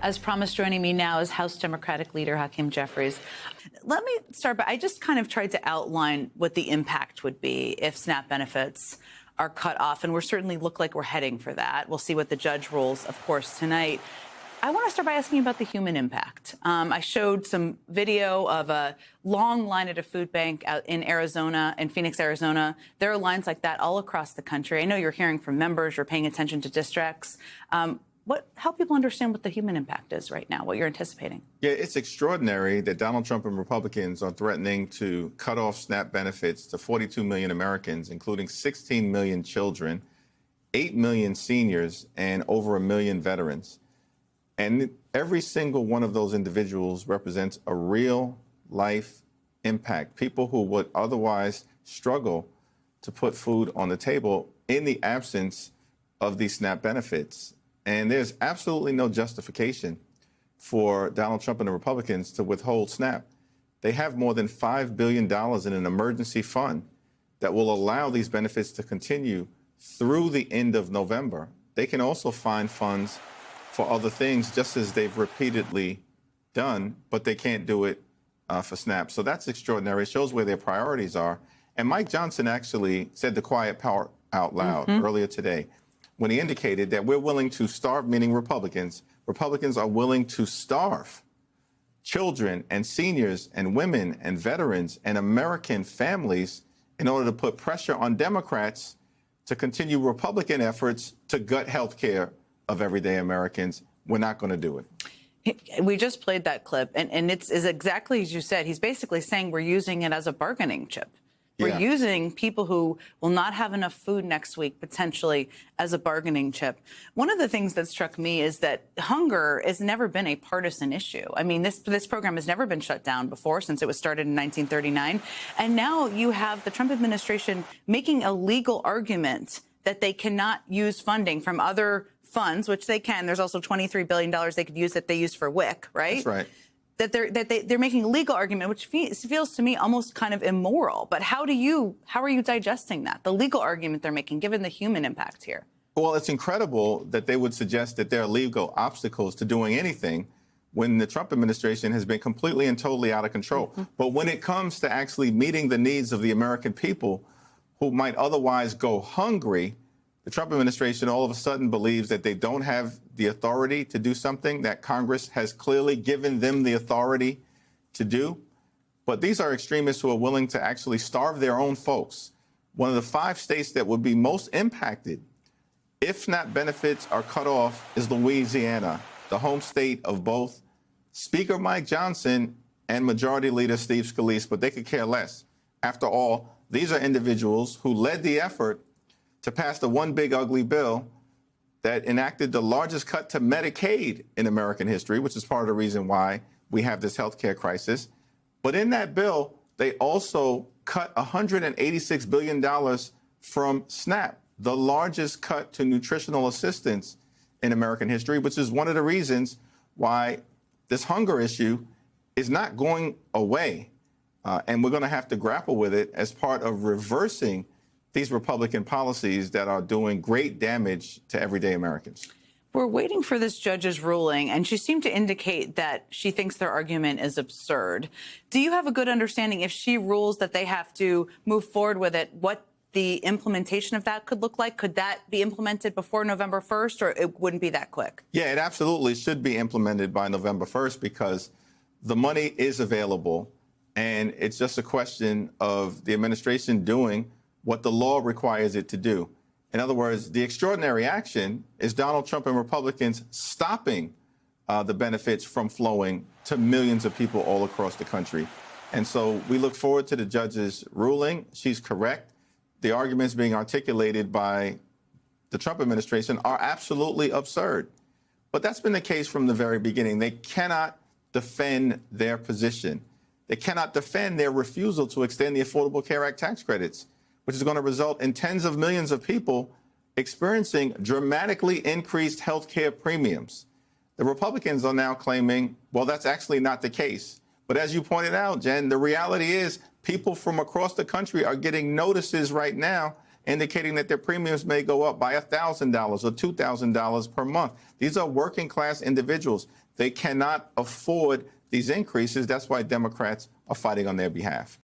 As promised, joining me now is House Democratic Leader Hakeem Jeffries. Let me start by, I just kind of tried to outline what the impact would be if SNAP benefits are cut off, and we certainly look like we're heading for that. We'll see what the judge rules, of course, tonight. I want to start by asking you about the human impact. I showed some video of a long line at a food bank out in Arizona, in Phoenix, Arizona. There are lines like that all across the country. I know you're hearing from members, you're paying attention to districts. Help people understand what the human impact is right now, what you're anticipating. Yeah, it's extraordinary that Donald Trump and Republicans are threatening to cut off SNAP benefits to 42 million Americans, including 16 million children, 8 million seniors, and over 1 million veterans. And every single one of those individuals represents a real life impact. People who would otherwise struggle to put food on the table in the absence of these SNAP benefits. And there's absolutely no justification for Donald Trump and the Republicans to withhold SNAP. They have more than $5 billion in an emergency fund that will allow these benefits to continue through the end of November. They can also find funds for other things, just as they've repeatedly done, but they can't do it for SNAP. So that's extraordinary. It shows where their priorities are. And Mike Johnson actually said the quiet part out loud earlier today, when he indicated that we're willing to starve, meaning Republicans are willing to starve children and seniors and women and veterans and American families in order to put pressure on Democrats to continue Republican efforts to gut health care of everyday Americans. We're not going to do it. We just played that clip, and it's exactly as you said. He's basically saying we're using it as a bargaining chip. We're using people who will not have enough food next week, potentially, as a bargaining chip. One of the things that struck me is that hunger has never been a partisan issue. I mean, this program has never been shut down before, since it was started in 1939. And now you have the Trump administration making a legal argument that they cannot use funding from other funds, which they can. There's also $23 billion they could use that they use for WIC, right? That's right. That they're making a legal argument, which feels to me almost kind of immoral. But how are you digesting that, the legal argument they're making, given the human impact here? Well, it's incredible that they would suggest that there are legal obstacles to doing anything when the Trump administration has been completely and totally out of control. But when it comes to actually meeting the needs of the American people who might otherwise go hungry, the Trump administration all of a sudden believes that they don't have the authority to do something that Congress has clearly given them the authority to do. But these are extremists who are willing to actually starve their own folks. One of the 5 states that would be most impacted if SNAP benefits are cut off is Louisiana, the home state of both Speaker Mike Johnson and Majority Leader Steve Scalise, but they could care less. After all, these are individuals who led the effort to pass the one big ugly bill that enacted the largest cut to Medicaid in American history, which is part of the reason why we have this health care crisis. But in that bill, they also cut $186 billion from SNAP, the largest cut to nutritional assistance in American history, which is one of the reasons why this hunger issue is not going away. And we're going to have to grapple with it as part of reversing these Republican policies that are doing great damage to everyday Americans. We're waiting for this judge's ruling, and she seemed to indicate that she thinks their argument is absurd. Do you have a good understanding, if she rules that they have to move forward with it, what the implementation of that could look like? Could that be implemented before November 1st, or it wouldn't be that quick? Yeah, it absolutely should be implemented by November 1st because the money is available, and it's just a question of the administration doing what the law requires it to do. In other words, the extraordinary action is Donald Trump and Republicans stopping the benefits from flowing to millions of people all across the country. And so we look forward to the judge's ruling. She's correct. The arguments being articulated by the Trump administration are absolutely absurd. But that's been the case from the very beginning. They cannot defend their position. They cannot defend their refusal to extend the Affordable Care Act tax credits, which is going to result in tens of millions of people experiencing dramatically increased health care premiums. The Republicans are now claiming, well, that's actually not the case. But as you pointed out, Jen, the reality is people from across the country are getting notices right now indicating that their premiums may go up by $1,000 or $2,000 per month. These are working class individuals. They cannot afford these increases. That's why Democrats are fighting on their behalf.